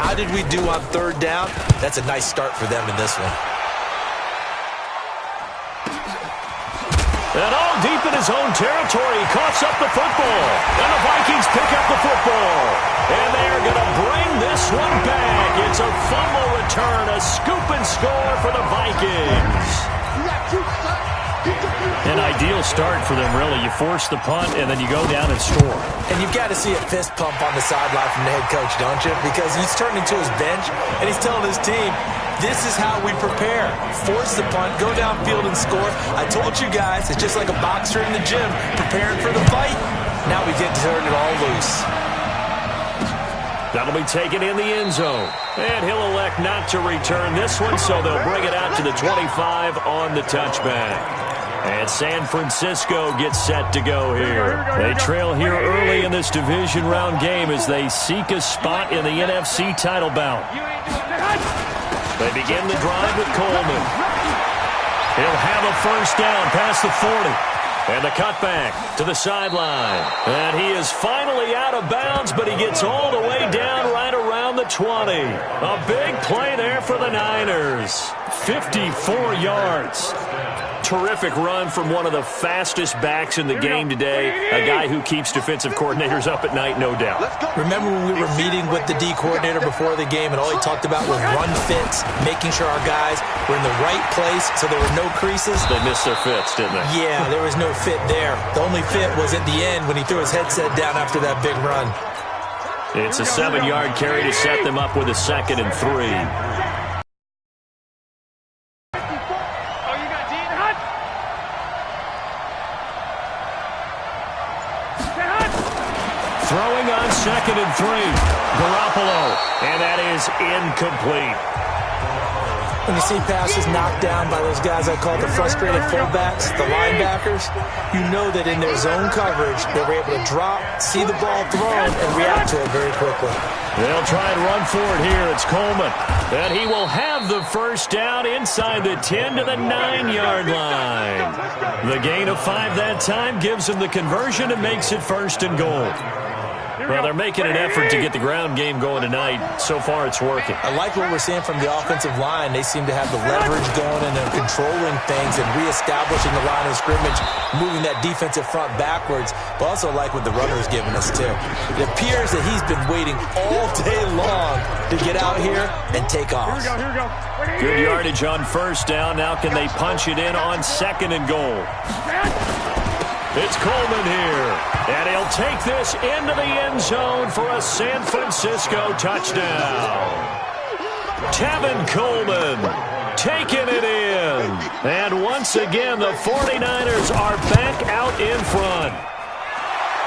How did we do on third down? That's a nice start for them in this one. And all deep in his own territory, he coughs up the football. And the Vikings pick up the football. And they're going to bring this one back. It's a fumble return, a scoop and score for the Vikings. An ideal start for them, really. You force the punt, and then you go down and score. And you've got to see a fist pump on the sideline from the head coach, don't you? Because he's turning to his bench, and he's telling his team, this is how we prepare. Force the punt, go downfield and score. I told you guys, it's just like a boxer in the gym preparing for the fight. Now we get to turn it all loose. That'll be taken in the end zone. And he'll elect not to return this one, so they'll bring it out to the 25 on the touchback. And San Francisco gets set to go here. They trail here early in this division round game as they seek a spot in the NFC title bout. They begin the drive with Coleman. He'll have a first down past the 40. And the cutback to the sideline. And he is finally out of bounds, but he gets all the way down right around the 20. A big play there for the Niners. 54 yards. Terrific run from one of the fastest backs in the game today. A guy who keeps defensive coordinators up at night, no doubt. Remember when we were meeting with the D coordinator before the game, and all he talked about was run fits, making sure our guys were in the right place so there were no creases? They missed their fits, didn't they? Yeah, there was no fit there. The only fit was at the end when he threw his headset down after that big run. It's a 7-yard carry to set them up with a 2nd and 3. Throwing on 2nd and 3. Garoppolo. And that is incomplete. When you see passes knocked down by those guys I call the frustrated fullbacks, the linebackers, you know that in their zone coverage, they were able to drop, see the ball thrown, and react to it very quickly. They'll try and run for it here. It's Coleman. And he will have the first down inside the 10 to the 9-yard line. The gain of 5 that time gives him the conversion and makes it 1st and goal. Well, they're making an effort to get the ground game going tonight. So far, it's working. I like what we're seeing from the offensive line. They seem to have the leverage going, and they're controlling things and reestablishing the line of scrimmage, moving that defensive front backwards. But also like what the runner's giving us, too. It appears that he's been waiting all day long to get out here and take off. Here we go. Good yardage on first down. Now can they punch it in on 2nd and goal? It's Coleman here, and he'll take this into the end zone for a San Francisco touchdown. Tevin Coleman taking it in. And once again, the 49ers are back out in front.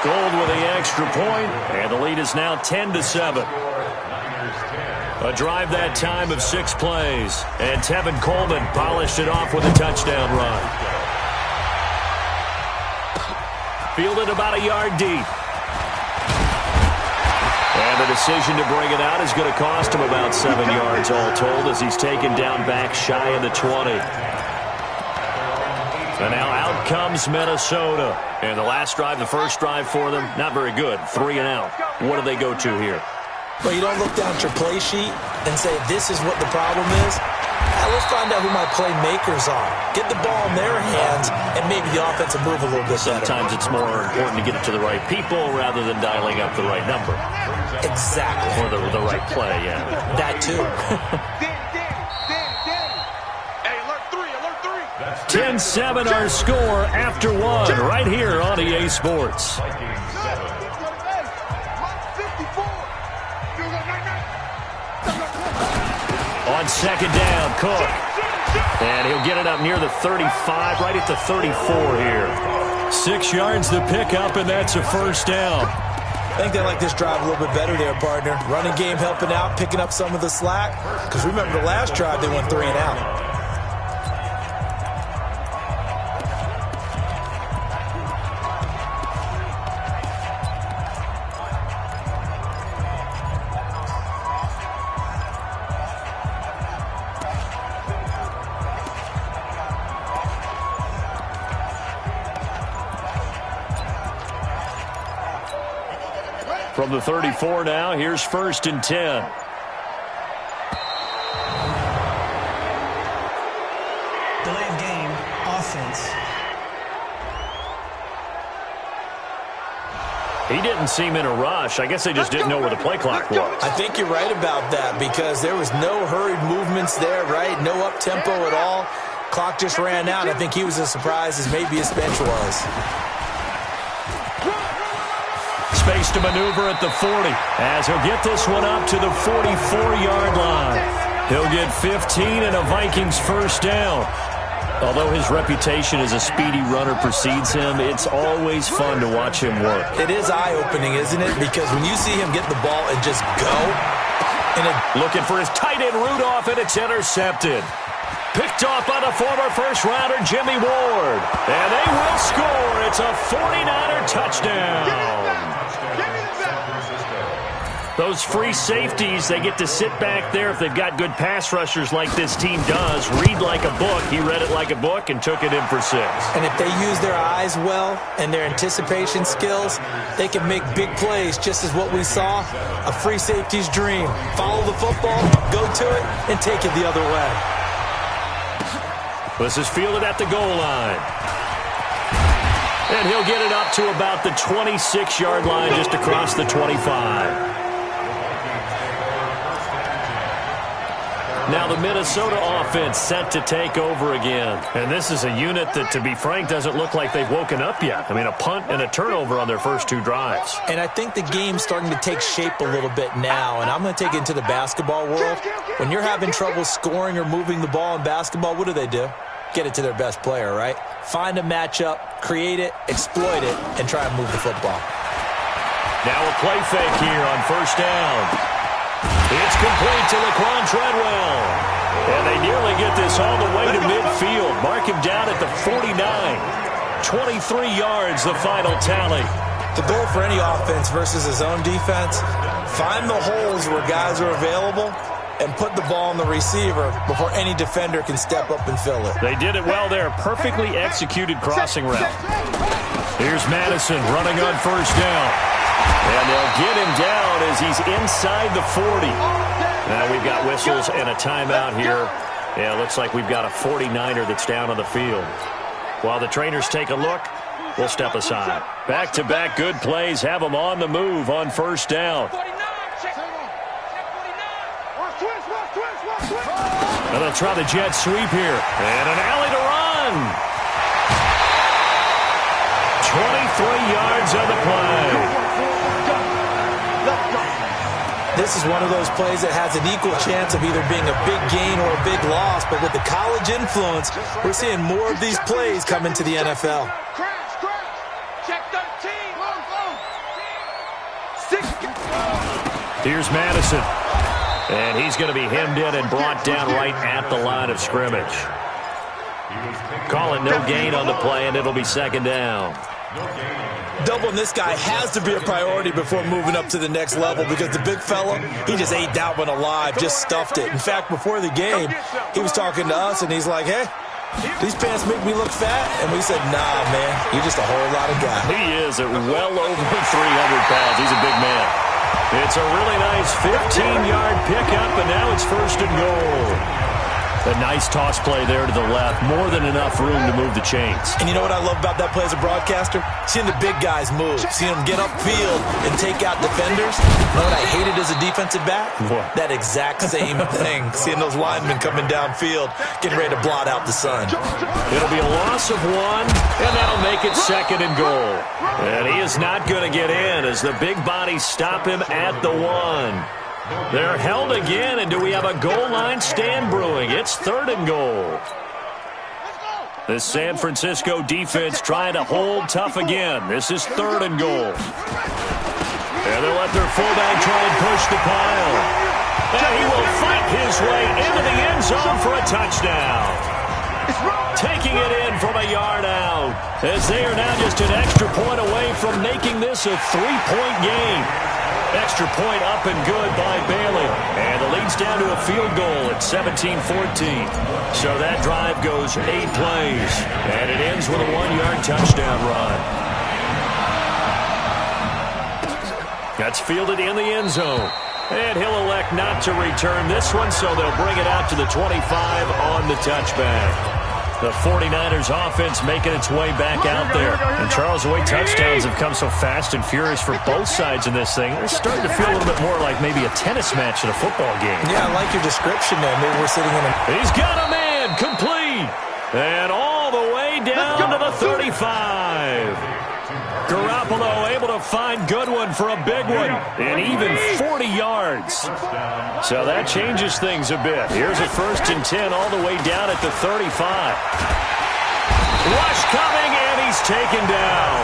Gold with the extra point, and the lead is now 10-7. A drive that time of 6 plays, and Tevin Coleman polished it off with a touchdown run. Fielded about a yard deep. And the decision to bring it out is going to cost him about 7 yards all told as he's taken down back shy of the 20. And now out comes Minnesota. And the last drive, the first drive for them, not very good. 3 and out. What do they go to here? Well, you don't look down at your play sheet and say, this is what the problem is. Let's find out who my playmakers are. Get the ball in their hands, and maybe the offense will move a little bit better. Sometimes it's more important to get it to the right people rather than dialing up the right number. Exactly. Or the right play, yeah. That too. 10-7 our score after 1 right here on EA Sports. On 2nd down, Cook. And he'll get it up near the 35, right at the 34 here. 6 yards to pick up, and that's a first down. I think they like this drive a little bit better there, partner. Running game helping out, picking up some of the slack. Because remember the last drive, they went 3 and out. From the 34 now, here's 1st and 10. Delay of game, offense. He didn't seem in a rush. I guess they just didn't know where the play clock was. I think you're right about that because there was no hurried movements there, right? No up-tempo at all. Clock just ran out. I think he was as surprised as maybe his bench was. Space to maneuver at the 40 as he'll get this one up to the 44-yard line. He'll get 15 and a Vikings first down. Although his reputation as a speedy runner precedes him, it's always fun to watch him work. It is eye-opening, isn't it? Because when you see him get the ball and just go. Looking for his tight end Rudolph, and it's intercepted. Picked off by the former first-rounder Jimmy Ward. And they will score. It's a 49er touchdown. Those free safeties, they get to sit back there if they've got good pass rushers like this team does. Read like a book. He read it like a book and took it in for 6. And if they use their eyes well and their anticipation skills, they can make big plays, just as what we saw, a free safety's dream. Follow the football, go to it, and take it the other way. This is fielded at the goal line. And he'll get it up to about the 26-yard line, just across the 25. Now the Minnesota offense set to take over again. And this is a unit that, to be frank, doesn't look like they've woken up yet. I mean, a punt and a turnover on their first 2 drives. And I think the game's starting to take shape a little bit now. And I'm going to take it into the basketball world. When you're having trouble scoring or moving the ball in basketball, what do? Get it to their best player, right? Find a matchup, create it, exploit it, and try and move the football. Now a play fake here on first down. It's complete to Laquan Treadwell. And they nearly get this all the way to midfield. Mark him down at the 49. 23 yards, the final tally. The goal for any offense versus his own defense, find the holes where guys are available and put the ball on the receiver before any defender can step up and fill it. They did it well there. Perfectly executed crossing route. Here's Madison running on first down. And they'll get him down as he's inside the 40. Now we've got whistles and a timeout here. Yeah, it looks like we've got a 49er that's down on the field. While the trainers take a look, we'll step aside. Back-to-back good plays have them on the move on first down. And they'll try the jet sweep here. And an alley to run. 23 yards on the play. This is one of those plays that has an equal chance of either being a big gain or a big loss, but with the college influence, we're seeing more of these plays come into the NFL. Check 13. Here's Madison. And he's going to be hemmed in and brought down right at the line of scrimmage. Calling no gain on the play, and it'll be second down. Doubling this guy has to be a priority before moving up to the next level because the big fella, he just ate that one alive, just stuffed it. In fact, before the game, he was talking to us, and he's like, hey, these pants make me look fat. And we said, nah, man, you're just a whole lot of guy. He is at well over 300 pounds. He's a big man. It's a really nice 15-yard pickup, and now it's first and goal. A nice toss play there to the left. More than enough room to move the chains. And you know what I love about that play as a broadcaster? Seeing the big guys move. Seeing them get upfield and take out defenders. You know what I hated as a defensive back? What? That exact same thing. Seeing those linemen coming downfield, getting ready to blot out the sun. It'll be a loss of 1, and that'll make it second and goal. And he is not going to get in as the big bodies stop him at the 1. They're held again, and do we have a goal line stand brewing? It's third and goal. The San Francisco defense trying to hold tough again. This is third and goal. And they'll let their fullback try and push the pile. And he will fight his way into the end zone for a touchdown. Taking it in from a yard out, as they are now just an extra point away from making this a 3-point game. Extra point up and good by Bailey. And the lead's down to a field goal at 17-14. So that drive goes 8 plays. And it ends with a 1-yard touchdown run. That's fielded in the end zone. And he'll elect not to return this one, so they'll bring it out to the 25 on the touchback. The 49ers offense making its way back out there. And Charles, the way touchdowns have come so fast and furious for both sides in this thing, it's starting to feel a little bit more like maybe a tennis match in a football game. Yeah, I like your description there. Maybe we're sitting in a... He's got a man, complete. And all the way down to the 35. Garoppolo able to find Goodwin for a big one, and even 40 yards. So that changes things a bit. Here's a 1st and 10 all the way down at the 35. Rush coming, and he's taken down.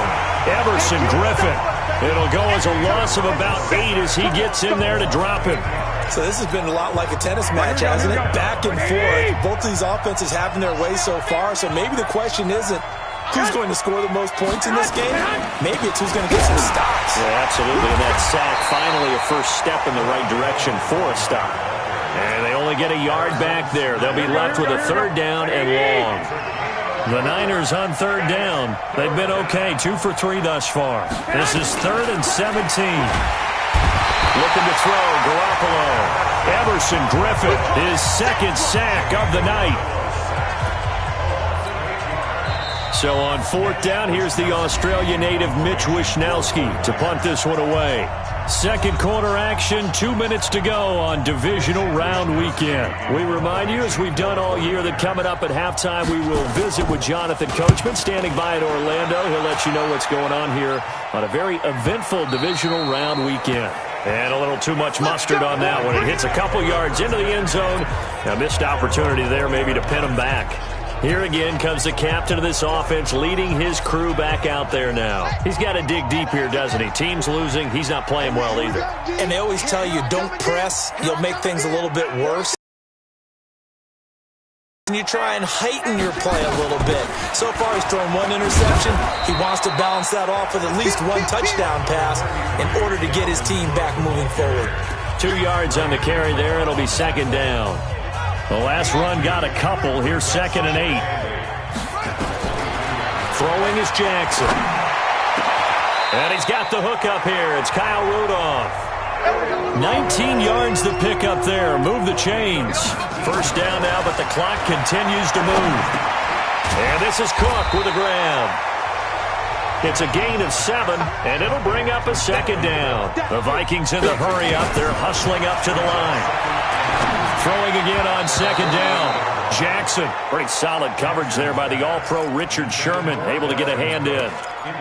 Everson Griffin. It'll go as a loss of about 8 as he gets in there to drop him. So this has been a lot like a tennis match, hasn't it? Back and forth. Both of these offenses having their way so far, so maybe the question isn't who's going to score the most points in this game? Maybe it's who's going to get some stops. Yeah, absolutely. And that sack, finally a first step in the right direction for a stop. And they only get a yard back there. They'll be left with a 3rd down and long. The Niners on 3rd down. They've been okay, 2 for 3 thus far. This is 3rd and 17. Looking to throw, Garoppolo. Everson Griffin, his 2nd sack of the night. So on 4th down, here's the Australia native Mitch Wishnowsky to punt this one away. 2nd quarter action, 2 minutes to go on divisional round weekend. We remind you, as we've done all year, that coming up at halftime, we will visit with Jonathan Coachman standing by in Orlando. He'll let you know what's going on here on a very eventful divisional round weekend. And a little too much mustard on that one. It hits a couple yards into the end zone. A missed opportunity there maybe to pin him back. Here again comes the captain of this offense leading his crew back out there now. He's got to dig deep here, doesn't he? Team's losing. He's not playing well either. And they always tell you, don't press. You'll make things a little bit worse. And you try and heighten your play a little bit. So far, he's thrown 1 interception. He wants to balance that off with at least 1 touchdown pass in order to get his team back moving forward. 2 yards on the carry there. It'll be 2nd down. The last run got a couple. Here's 2nd and 8. Throwing is Jackson. And he's got the hook up here. It's Kyle Rudolph. 19 yards to pick up there. Move the chains. 1st down now, but the clock continues to move. And this is Cook with a grab. It's a gain of 7, and it'll bring up a 2nd down. The Vikings in the hurry up. They're hustling up to the line. Throwing again on 2nd down. Jackson, pretty solid coverage there by the All-Pro Richard Sherman, able to get a hand in.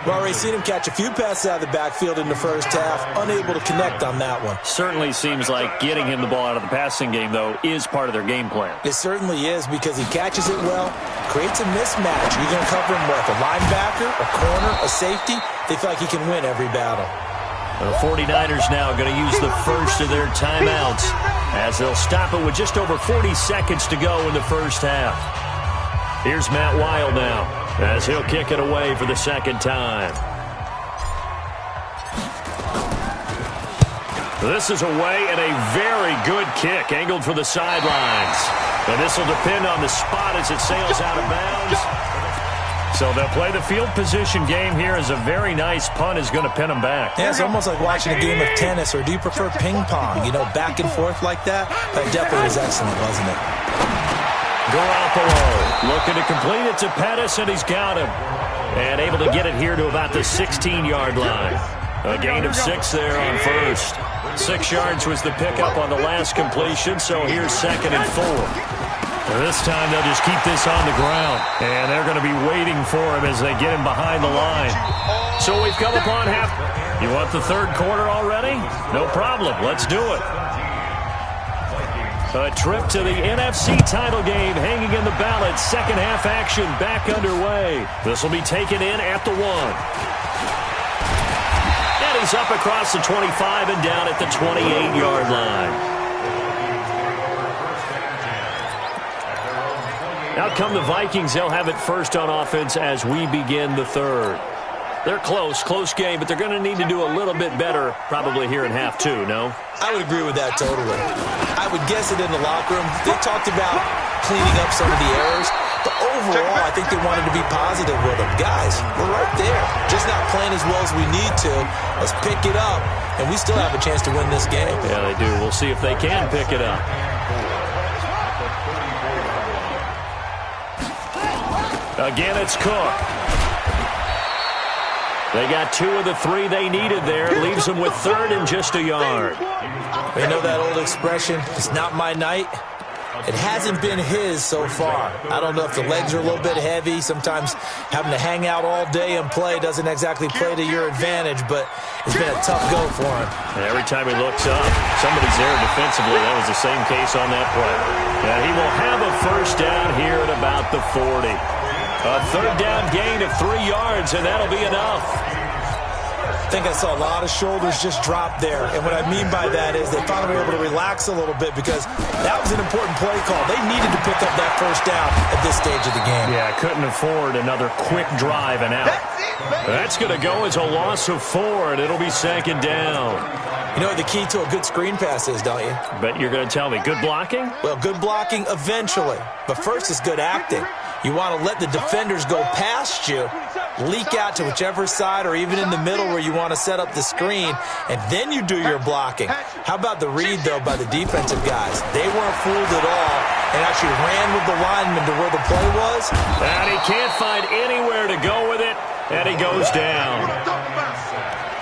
We've already seen him catch a few passes out of the backfield in the first half, unable to connect on that one. Certainly seems like getting him the ball out of the passing game, though, is part of their game plan. It certainly is because he catches it well, creates a mismatch. You're going to cover him with a linebacker, a corner, a safety. They feel like he can win every battle. The 49ers now going to use the first of their timeouts as they'll stop it with just over 40 seconds to go in the first half. Here's Matt Wild now as he'll kick it away for the 2nd time. This is away and a very good kick angled for the sidelines. And this will depend on the spot as it sails out of bounds. So they'll play the field position game here as a very nice punt is going to pin them back. Yeah, it's almost like watching a game of tennis, or do you prefer ping pong? You know, back and forth like that? That definitely was excellent, wasn't it? Garoppolo looking to complete it to Pettis, and he's got him. And able to get it here to about the 16-yard line. A gain of 6 there on 1st. 6 yards was the pickup on the last completion, so here's 2nd and 4. This time they'll just keep this on the ground, and they're going to be waiting for him as they get him behind the line. So we've come upon half. You want the 3rd quarter already? No problem. Let's do it. A trip to the NFC title game hanging in the balance. 2nd half action back underway. This will be taken in at the 1. And he's up across the 25 and down at the 28-yard line. Out come the Vikings. They'll have it first on offense as we begin the 3rd. They're close game, but they're going to need to do a little bit better probably here in half 2, no? I would agree with that totally. I would guess it in the locker room. They talked about cleaning up some of the errors. But overall, I think they wanted to be positive with him. Guys, we're right there. Just not playing as well as we need to. Let's pick it up, and we still have a chance to win this game. Yeah, they do. We'll see if they can pick it up. Again, it's Cook. They got 2 of the 3 they needed there. Leaves them with 3rd and just a yard. You know that old expression, it's not my night? It hasn't been his so far. I don't know if the legs are a little bit heavy. Sometimes having to hang out all day and play doesn't exactly play to your advantage, but it's been a tough go for him. And every time he looks up, somebody's there defensively. That was the same case on that play. And he will have a first down here at about the 40. A 3rd down gain of 3 yards, and that'll be enough. I think I saw a lot of shoulders just drop there. And what I mean by that is they finally were able to relax a little bit because that was an important play call. They needed to pick up that first down at this stage of the game. Yeah, couldn't afford another quick drive and out. That's going to go as a loss of 4, and it'll be 2nd down. You know what the key to a good screen pass is, don't you? Bet you're going to tell me. Good blocking? Well, good blocking eventually. But first is good acting. You want to let the defenders go past you, leak out to whichever side or even in the middle where you want to set up the screen, and then you do your blocking. How about the read, though, by the defensive guys? They weren't fooled at all and actually ran with the lineman to where the play was. And he can't find anywhere to go with it, and he goes down.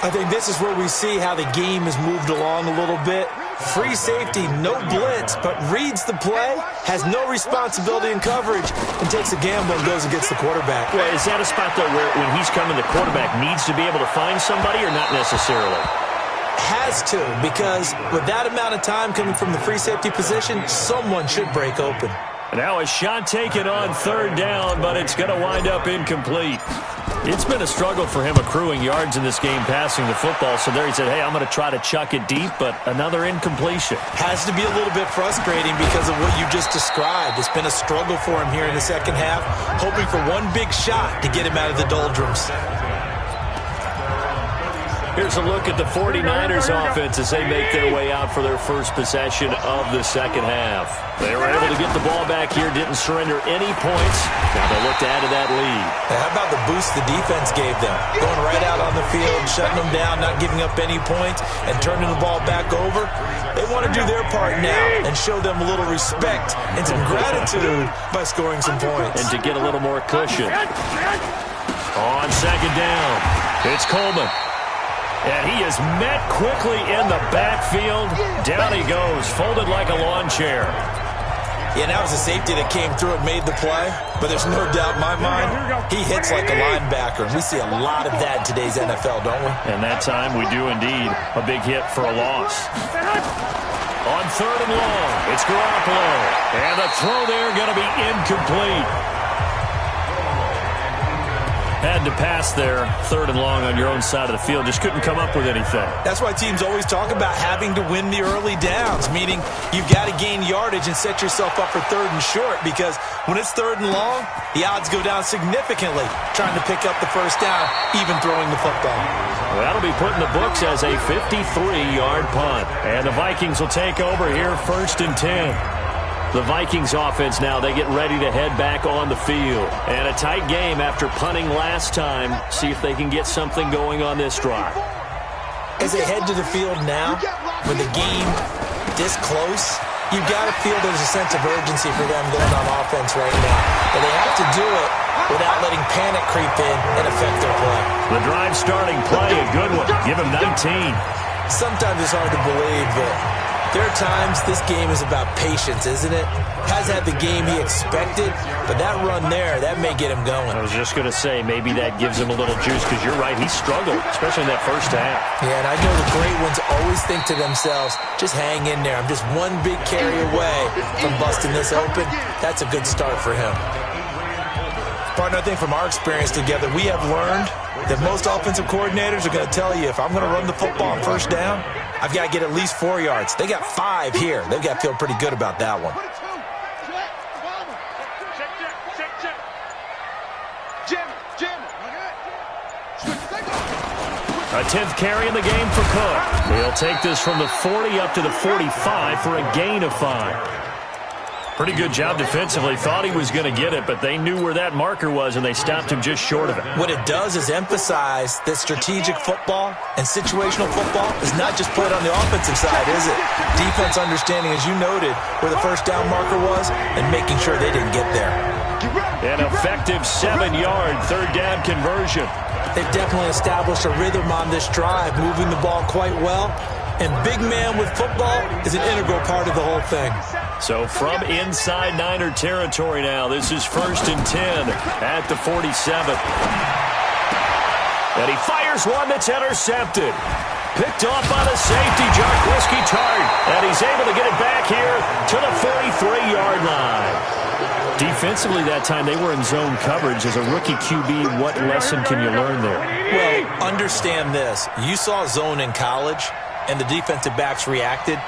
I think this is where we see how the game has moved along a little bit. Free safety, no blitz, but reads the play, has no responsibility in coverage, and takes a gamble and goes against the quarterback. Well, is that a spot, though, where when he's coming, the quarterback needs to be able to find somebody or not necessarily? Has to, because with that amount of time coming from the free safety position, someone should break open. Now a shot taken on 3rd down, but it's going to wind up incomplete. It's been a struggle for him accruing yards in this game passing the football. So there he said, hey, I'm going to try to chuck it deep, but another incompletion. Has to be a little bit frustrating because of what you just described. It's been a struggle for him here in the second half, hoping for one big shot to get him out of the doldrums. Here's a look at the 49ers offense as they make their way out for their first possession of the second half. They were able to get the ball back here, didn't surrender any points. Now they'll look to add to that lead. Now, how about the boost the defense gave them? Going right out on the field, shutting them down, not giving up any points, and turning the ball back over. They want to do their part now and show them a little respect and some gratitude by scoring some points. And to get a little more cushion. On 2nd down, it's Coleman. And he is met quickly in the backfield. Down he goes, folded like a lawn chair. Yeah, that was a safety that came through and made the play. But there's no doubt in my mind, he hits like a linebacker. And we see a lot of that in today's NFL, don't we? And that time we do indeed. A big hit for a loss. On 3rd and long, it's Garoppolo. And the throw there going to be incomplete. Had to pass there, 3rd and long on your own side of the field. Just couldn't come up with anything. That's why teams always talk about having to win the early downs, meaning you've got to gain yardage and set yourself up for 3rd and short, because when it's 3rd and long, the odds go down significantly trying to pick up the first down, even throwing the football. Well, that'll be put in the books as a 53-yard punt. And the Vikings will take over here, 1st and 10. The Vikings offense now, they get ready to head back on the field. And a tight game after punting last time. See if they can get something going on this drive. As they head to the field now, with the game this close, you've got to feel there's a sense of urgency for them going on offense right now. But they have to do it without letting panic creep in and affect their play. The drive starting play, a good one. Give him 19. Sometimes it's hard to believe, but there are times this game is about patience, isn't it? Has had the game he expected, but that run there, that may get him going. I was just going to say, maybe that gives him a little juice, because you're right, he struggled, especially in that first half. Yeah, and I know the great ones always think to themselves, just hang in there. I'm just one big carry away from busting this open. That's a good start for him. Partner, I think from our experience together, we have learned that most offensive coordinators are going to tell you, if I'm going to run the football on 1st down, I've got to get at least 4 yards. They got 5 here. They've got to feel pretty good about that one. A 10th carry in the game for Cook. He'll take this from the 40 up to the 45 for a gain of 5. Pretty good job defensively. Thought he was going to get it, but they knew where that marker was, and they stopped him just short of it. What it does is emphasize that strategic football and situational football is not just played on the offensive side, is it? Defense understanding, as you noted, where the first down marker was and making sure they didn't get there. An effective 7-yard third down conversion. They've definitely established a rhythm on this drive, moving the ball quite well. And big man with football is an integral part of the whole thing. So from inside Niner territory now, this is 1st and 10 at the 47. And he fires one that's intercepted. Picked off by the safety, Jarquiski Tart. And he's able to get it back here to the 43-yard line. Defensively that time, they were in zone coverage. As a rookie QB, what lesson can you learn there? Well, understand this. You saw zone in college, and the defensive backs reacted,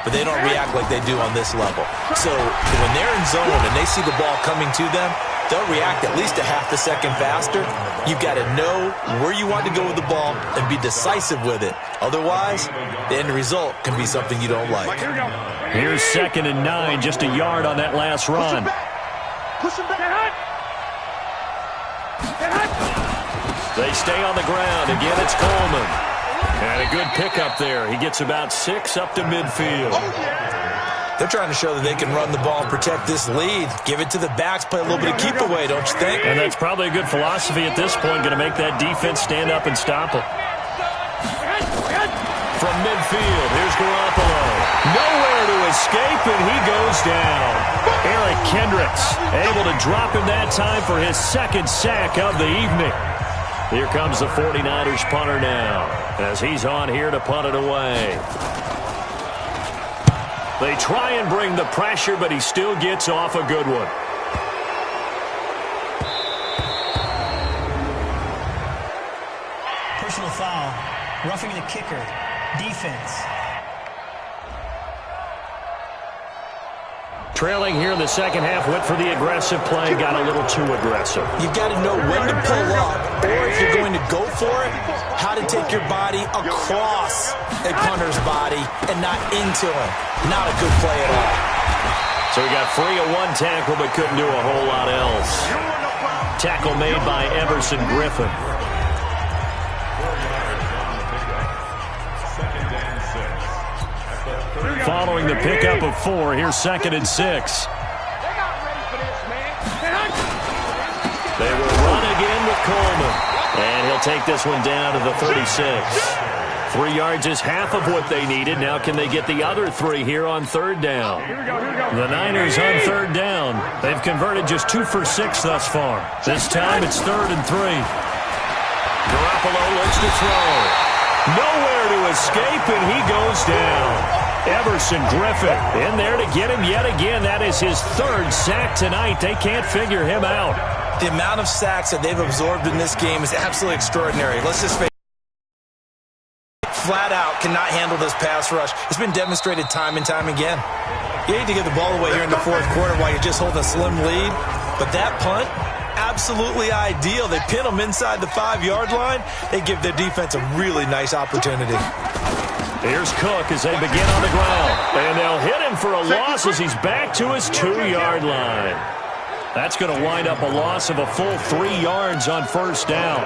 but they don't react like they do on this level. So when they're in zone and they see the ball coming to them, they'll react at least a half a second faster. You've got to know where you want to go with the ball and be decisive with it. Otherwise, the end result can be something you don't like. Here's 2nd and 9, just a yard on that last run. Push him back. They stay on the ground. Again, it's Coleman. And a good pickup there. He gets about 6 up to midfield. They're trying to show that they can run the ball and protect this lead. Give it to the backs, play a little bit of keep away, don't you think? And that's probably a good philosophy at this point, going to make that defense stand up and stop them. From midfield, here's Garoppolo. Nowhere to escape, and he goes down. Eric Kendricks able to drop him that time for his 2nd sack of the evening. Here comes the 49ers punter now, as he's on here to punt it away. They try and bring the pressure, but he still gets off a good one. Personal foul. Roughing the kicker. Defense. Trailing here in the second half, went for the aggressive play, got a little too aggressive. You've got to know when to pull up, or if you're going to go for it, how to take your body across a punter's body and not into him. Not a good play at all. So he got free of one tackle, but couldn't do a whole lot else. Tackle made by Everson Griffin. Following the pickup of 4, here's 2nd and 6. They will run again with Coleman. And he'll take this one down to the 36. 3 yards is half of what they needed. Now can they get the other 3 here on 3rd down? The Niners on 3rd down. They've converted just 2 for 6 thus far. This time it's 3rd and 3. Garoppolo looks to throw. Nowhere to escape, and he goes down. Everson Griffin in there to get him yet again. That is his 3rd sack tonight. They can't figure him out. The amount of sacks that they've absorbed in this game is absolutely extraordinary. Let's just face it, flat out cannot handle this pass rush. It's been demonstrated time and time again. You hate to give the ball away here in the 4th quarter while you're just holding a slim lead, but that punt, absolutely ideal. They pin them inside the 5-yard line. They give their defense a really nice opportunity. Here's Cook as they begin on the ground. And they'll hit him for a loss as he's back to his 2-yard line. That's going to wind up a loss of a full 3 yards on 1st down.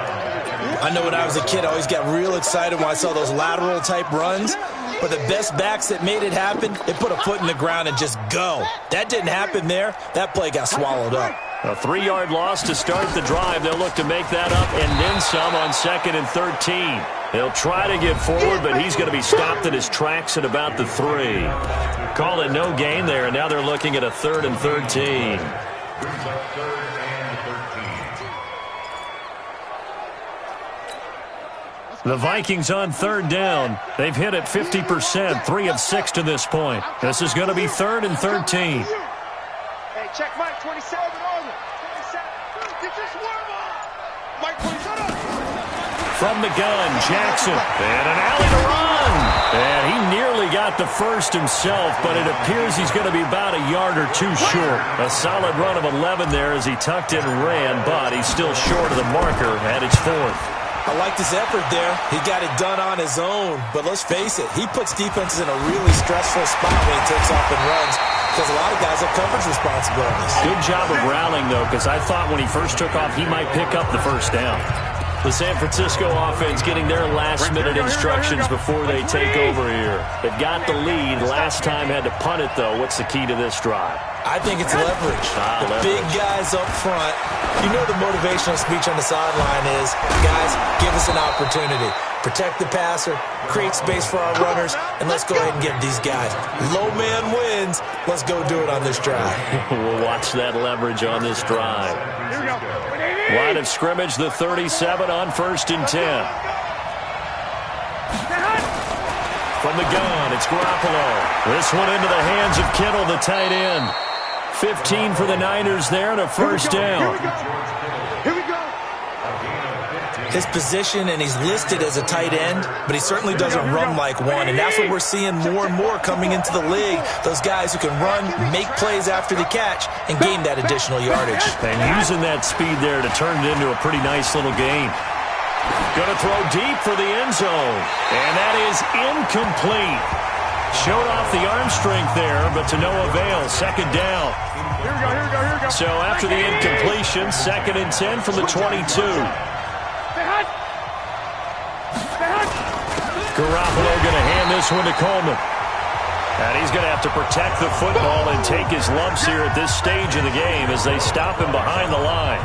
I know when I was a kid, I always got real excited when I saw those lateral-type runs. But the best backs that made it happen, they put a foot in the ground and just go. That didn't happen there. That play got swallowed up. A 3-yard loss to start the drive. They'll look to make that up and then some on 2nd and 13. He'll try to get forward, but he's going to be stopped in his tracks at about the 3. Call it no gain there, and now they're looking at a 3rd and 13. The Vikings on 3rd down. They've hit it 50%, 3 of 6 to this point. This is going to be 3rd and 13. Hey, check Mike 27 on it. 27. Get this warm up. Mike 27. From the gun, Jackson. And an alley to run. And he nearly got the first himself, but it appears he's going to be about a yard or 2 short. A solid run of 11 there as he tucked in and ran, but he's still short of the marker at its 4th. I liked his effort there. He got it done on his own. But let's face it, he puts defenses in a really stressful spot when he takes off and runs. because a lot of guys have coverage responsibilities. Good job of rallying, though, because I thought when he first took off, he might pick up the first down. The San Francisco offense getting their last-minute instructions before they take over here. They've got the lead. Last time had to punt it, though. What's the key to this drive? I think it's leverage. The big guys up front. You know the motivational speech on the sideline is, guys, give us an opportunity. Protect the passer, create space for our runners, and let's go ahead and get these guys. Low man wins. Let's go do it on this drive. We'll watch that leverage on this drive. Here we go. Line of scrimmage, the 37 on 1st and 10. From the gun, it's Garoppolo. This one into the hands of Kittle, the tight end. 15 for the Niners there and a first down. Here we go. His position, and he's listed as a tight end, but he certainly doesn't run like one, and that's what we're seeing more and more coming into the league. Those guys who can run, make plays after the catch, and gain that additional yardage. And using that speed there to turn it into a pretty nice little game. Going to throw deep for the end zone, and that is incomplete. Showed off the arm strength there, but to no avail. Second down. Here we go, here we go, here we go. So after the incompletion, 2nd and 10 from the 22. Garoppolo going to hand this one to Coleman. And he's going to have to protect the football and take his lumps here at this stage of the game as they stop him behind the line.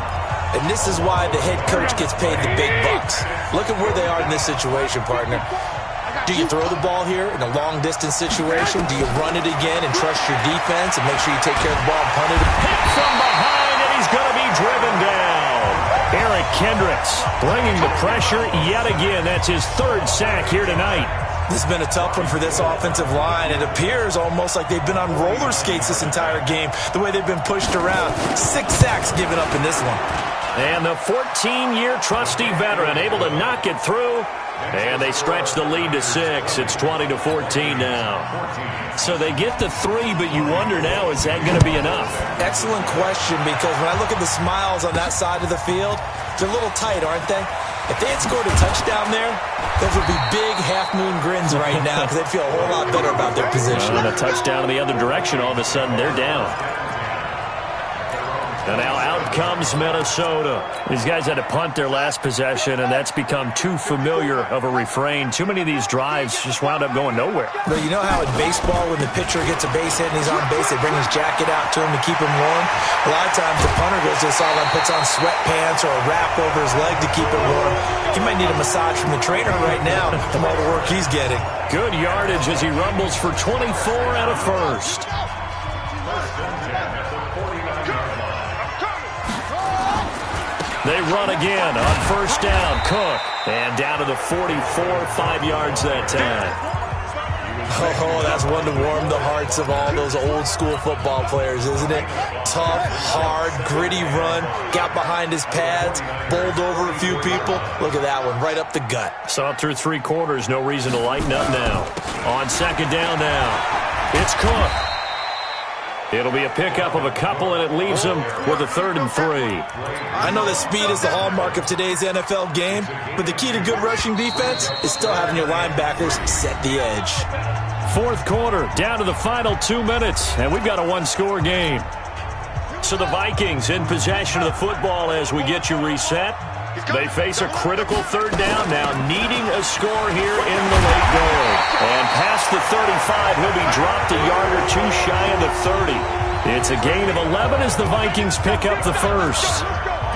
And this is why the head coach gets paid the big bucks. Look at where they are in this situation, partner. Do you throw the ball here in a long-distance situation? Do you run it again and trust your defense and make sure you take care of the ball and punt it? Hit from behind, and he's going to be driven down. Eric Kendricks bringing the pressure yet again. That's his 3rd sack here tonight. This has been a tough one for this offensive line. It appears almost like they've been on roller skates this entire game, the way they've been pushed around. 6 sacks given up in this one. And the 14-year trusty veteran able to knock it through. And they stretch the lead to 6. It's 20-14 now. So they get the 3, but you wonder now, is that going to be enough? Excellent question, because when I look at the smiles on that side of the field, they're a little tight, aren't they? If they had scored a touchdown there, those would be big half-moon grins right now because they'd feel a whole lot better about their position. And a touchdown in the other direction, all of a sudden they're down. And now out comes Minnesota. These guys had to punt their last possession, and that's become too familiar of a refrain. Too many of these drives just wound up going nowhere. But you know how in baseball, when the pitcher gets a base hit and he's on base, they bring his jacket out to him to keep him warm? A lot of times the punter goes to the sideline, puts on sweatpants or a wrap over his leg to keep it warm. He might need a massage from the trainer right now from all the work he's getting. Good yardage as he rumbles for 24 out of 1st. They run again on 1st down. Cook. And down to the 44, 5 yards that time. Oh, that's one to warm the hearts of all those old-school football players, isn't it? Tough, hard, gritty run. Got behind his pads, bowled over a few people. Look at that one, right up the gut. Saw it through 3 quarters. No reason to lighten up now. On 2nd down now. It's Cook. It'll be a pickup of a couple, and it leaves them with a 3rd and 3. I know that speed is the hallmark of today's NFL game, but the key to good rushing defense is still having your linebackers set the edge. 4th quarter, down to the final 2 minutes, and we've got a 1-score game. So the Vikings in possession of the football as we get you reset. They face a critical 3rd down now, needing a score here in the late goal. And past the 35, he'll be dropped a yard or 2 shy of the 30. It's a gain of 11 as the Vikings pick up the 1st.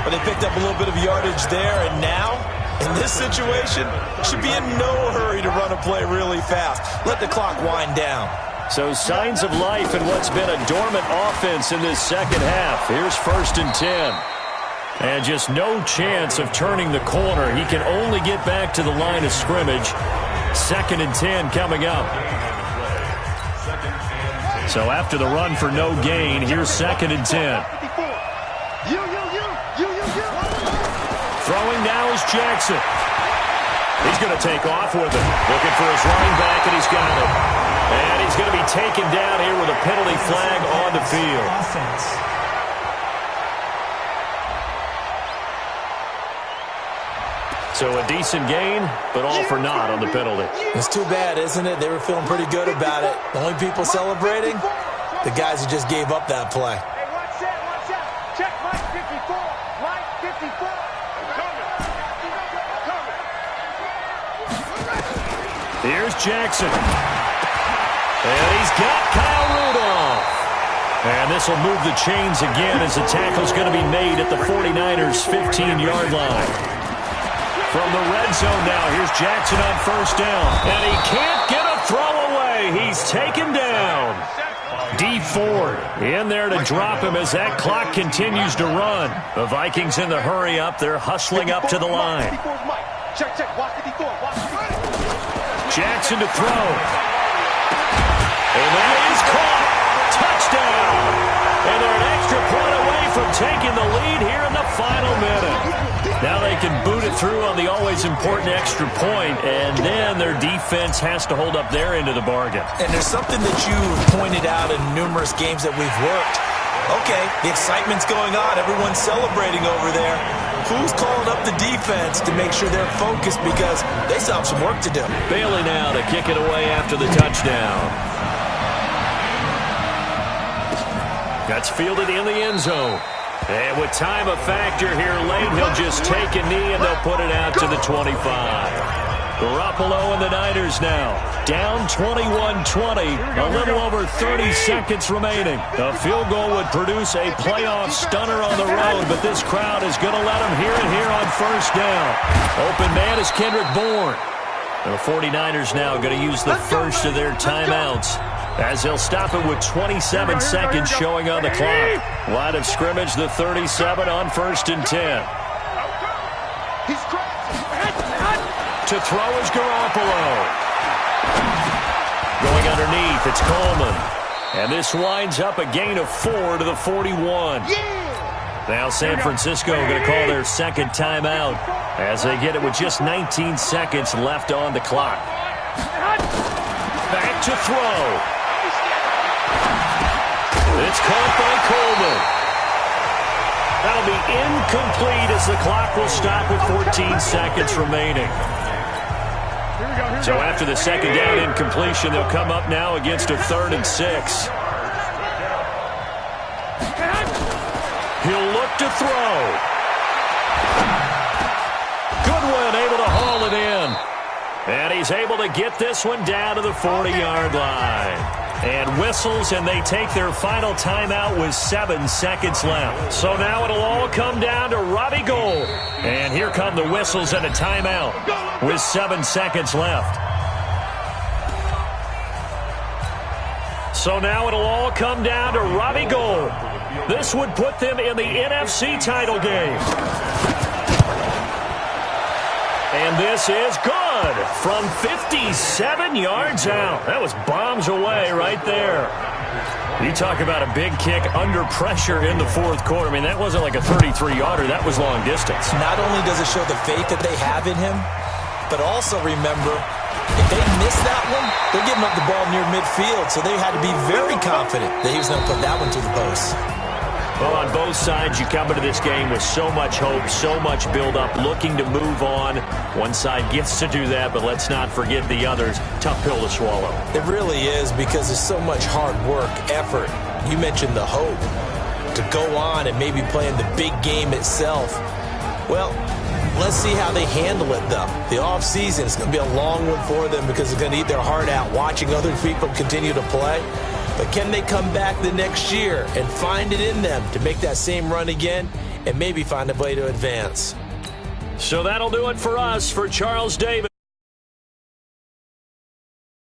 But they picked up a little bit of yardage there, and now, in this situation, should be in no hurry to run a play really fast. Let the clock wind down. So signs of life in what's been a dormant offense in this second half. Here's 1st and 10. And just no chance of turning the corner. He can only get back to the line of scrimmage. 2nd and 10 coming up. So after the run for no gain, here's 2nd and 10. Throwing now is Jackson. He's going to take off with it. Looking for his running back, and he's got it. And he's going to be taken down here with a penalty flag on the field. Offense. So a decent gain, but all for naught on the penalty. It's too bad, isn't it? They were feeling pretty good about it. The only people celebrating, the guys who just gave up that play. Hey, watch that, watch out. Check Mike 54. Mike 54. Here's Jackson. And he's got Kyle Rudolph. And this will move the chains again as the tackle's going to be made at the 49ers' 15-yard line. From the red zone now, here's Jackson on first down. And he can't get a throw away. He's taken down. D Ford in there to drop him as that clock continues to run. The Vikings in the hurry up. They're hustling up to the line. Check, check. Watch 54. Watch 54. Jackson to throw. And that is caught. Touchdown. And they're an extra point away from taking the lead here in the final minute. Now they can boot it through on the always important extra point, and then their defense has to hold up their end of the bargain. And there's something that you've pointed out in numerous games that we've worked. Okay, the excitement's going on. Everyone's celebrating over there. Who's calling up the defense to make sure they're focused because they still have some work to do? Bailey now to kick it away after the touchdown. That's fielded in the end zone. And with time a factor here late, he'll just take a knee and they'll put it out to the 25. Garoppolo and the Niners now. Down 21-20. A little over 30 seconds remaining. A field goal would produce a playoff stunner on the road, but this crowd is going to let him hear it here on first down. Open man is Kendrick Bourne. The 49ers now going to use the first of their timeouts, as they'll stop it with 27 seconds showing on the clock. Line of scrimmage, the 37 on 1st and 10. To throw is Garoppolo. Going underneath, it's Coleman. And this winds up a gain of 4 to the 41. Now San Francisco going to call their second timeout as they get it with just 19 seconds left on the clock. Back to throw. It's caught by Coleman. That'll be incomplete as the clock will stop with 14 seconds remaining. So after the second down incompletion, they'll come up now against a 3rd and 6. He'll look to throw. Goodwin able to haul it in. And he's able to get this one down to the 40-yard line. And whistles, and they take their final timeout with 7 seconds left. So now it'll all come down to Robbie Gould. And here come the whistles and a timeout with 7 seconds left. So now it'll all come down to Robbie Gould. This would put them in the NFC title game. And this is good from 57 yards out. That was bombs away right there. You talk about a big kick under pressure in the 4th quarter. I mean, that wasn't like a 33-yarder. That was long distance. Not only does it show the faith that they have in him, but also remember, if they miss that one, they're giving up the ball near midfield. So they had to be very confident that he was going to put that one to the post. Well, on both sides, you come into this game with so much hope, so much build-up, looking to move on. One side gets to do that, but let's not forget the others. Tough pill to swallow. It really is, because there's so much hard work, effort. You mentioned the hope to go on and maybe play in the big game itself. Well, let's see how they handle it, though. The offseason is going to be a long one for them because they're going to eat their heart out watching other people continue to play. But can they come back the next year and find it in them to make that same run again and maybe find a way to advance? So that'll do it for us. For Charles Davis.